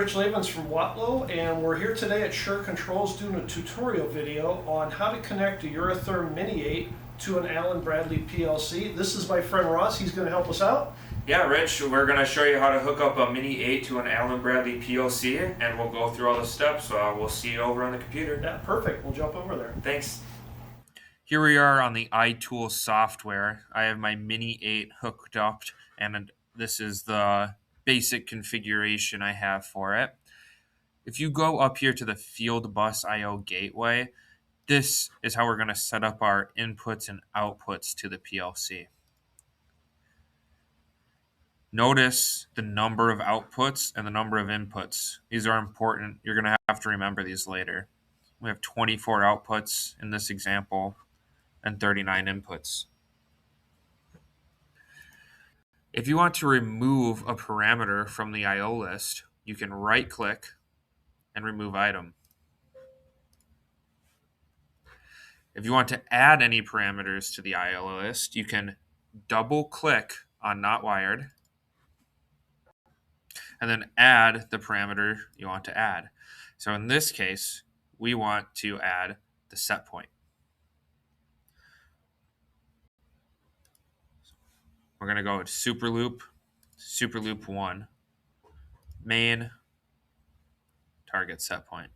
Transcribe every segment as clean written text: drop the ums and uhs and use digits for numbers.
Rich Lavens from Watlow, and we're here today at Sure Controls doing a tutorial video on how to connect a Eurotherm Mini8 to an Allen Bradley PLC. This is my friend Ross. He's going to help us out. Yeah, Rich, we're going to show you how to hook up a Mini8 to an Allen Bradley PLC, and we'll go through all the steps. We'll see you over on the computer. Yeah, perfect. We'll jump over there. Thanks. Here we are on the iTools software. I have my Mini8 hooked up, and this is the basic configuration I have for it. If you go up here to the Field Bus IO Gateway, this is how we're going to set up our inputs and outputs to the PLC. Notice the number of outputs and the number of inputs. These are important. You're going to have to remember these later. We have 24 outputs in this example and 39 inputs. If you want to remove a parameter from the I/O list, you can right-click and remove item. If you want to add any parameters to the I/O list, you can double-click on Not Wired and then add the parameter you want to add. So in this case, we want to add the set point. We're going to go with super loop 1, main, target set point.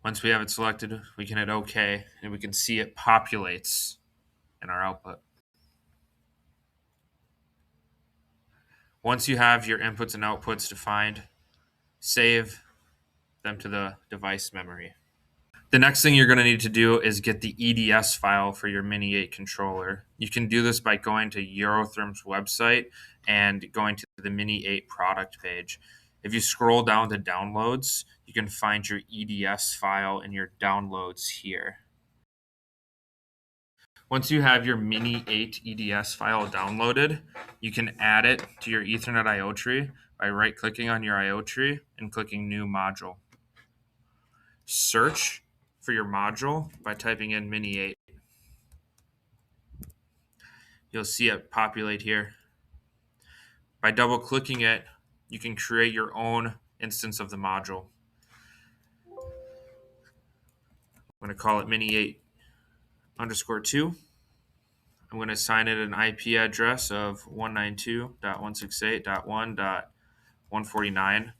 Once we have it selected, we can hit OK, and we can see it populates in our output. Once you have your inputs and outputs defined, save them to the device memory. The next thing you're going to need to do is get the EDS file for your Mini8 controller. You can do this by going to Eurotherm's website and going to the Mini8 product page. If you scroll down to downloads, you can find your EDS file in your downloads here. Once you have your Mini8 EDS file downloaded, you can add it to your Ethernet I/O tree by right-clicking on your I/O tree and clicking New Module. Search for your module by typing in Mini8. You'll see it populate here. By double-clicking it, you can create your own instance of the module. I'm going to call it Mini8_2. I'm going to assign it an IP address of 192.168.1.149.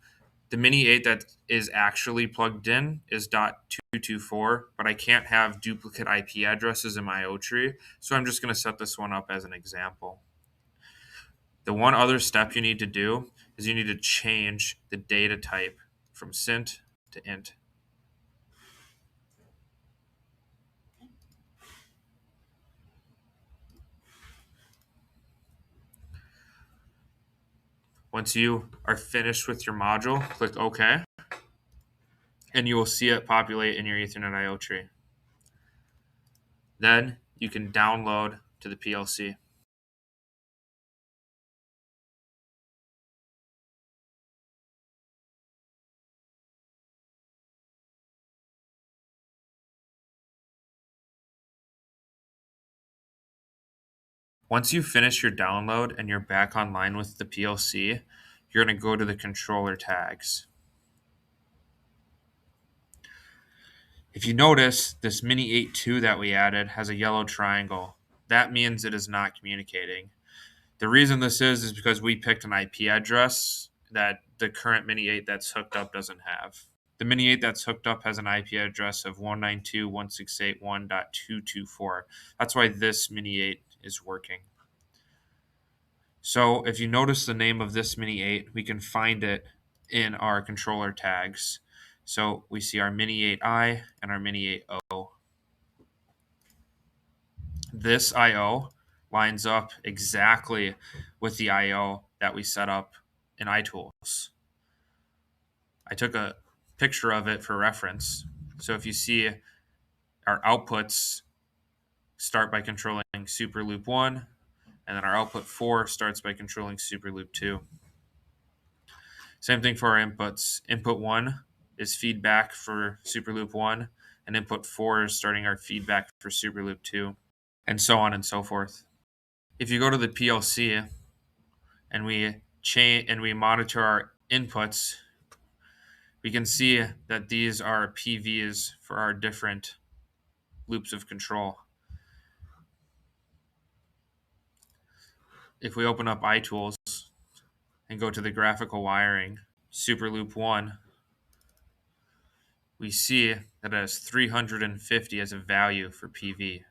The Mini8 that is actually plugged in is .224, but I can't have duplicate IP addresses in my I/O tree, so I'm just going to set this one up as an example. The one other step you need to do is you need to change the data type from SINT to INT. Once you are finished with your module, click OK, and you will see it populate in your Ethernet I/O tree. Then you can download to the PLC. Once you finish your download and you're back online with the PLC, you're going to go to the controller tags. If you notice, this Mini8 2 that we added has a yellow triangle. That means it is not communicating. The reason this is because we picked an IP address that the current Mini8 that's hooked up doesn't have. The Mini8 that's hooked up has an IP address of 192.168.1.224. That's why this Mini8 is working. So if you notice the name of this Mini8, we can find it in our controller tags. So we see our Mini8i and our Mini8o. This I/O lines up exactly with the I/O that we set up in iTools. I took a picture of it for reference. So if you see our outputs start by controlling super loop 1, and then our output 4 starts by controlling super loop 2. Same thing for our inputs. Input 1 is feedback for super loop 1, and input 4 is starting our feedback for super loop 2, and so on and so forth. If you go to the PLC and we and we monitor our inputs, we can see that these are PVs for our different loops of control. If we open up iTools and go to the graphical wiring, Super Loop 1, we see that it has 350 as a value for PV.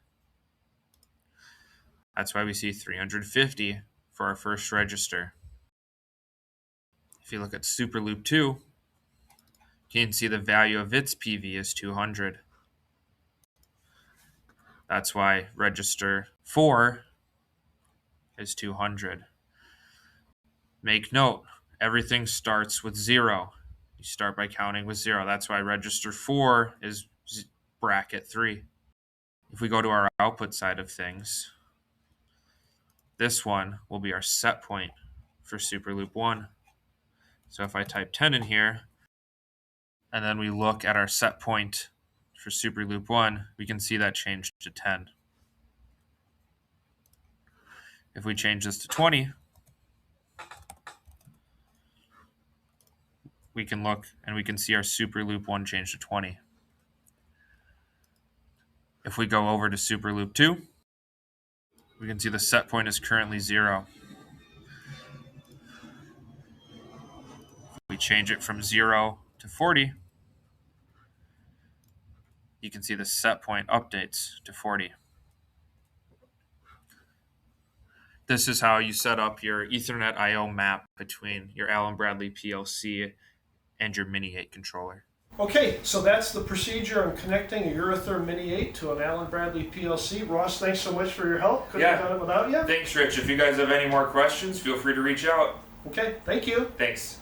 That's why we see 350 for our first register. If you look at Super Loop 2, you can see the value of its PV is 200. That's why register 4 is 200. Make note, everything starts with 0. You start by counting with 0. That's why register 4 is bracket 3. If we go to our output side of things, this one will be our set point for Super Loop 1. So if I type 10 in here, and then we look at our set point for Super Loop 1, we can see that changed to 10. If we change this to 20, we can look and we can see our Super Loop 1 change to 20. If we go over to Super Loop 2, we can see the set point is currently 0. If we change it from 0 to 40, you can see the set point updates to 40. This is how you set up your Ethernet I/O map between your Allen Bradley PLC and your Mini8 controller. Okay, so that's the procedure on connecting a Eurotherm Mini8 to an Allen Bradley PLC. Ross, thanks so much for your help. Couldn't have done it without you. Thanks, Rich. If you guys have any more questions, feel free to reach out. Okay, thank you. Thanks.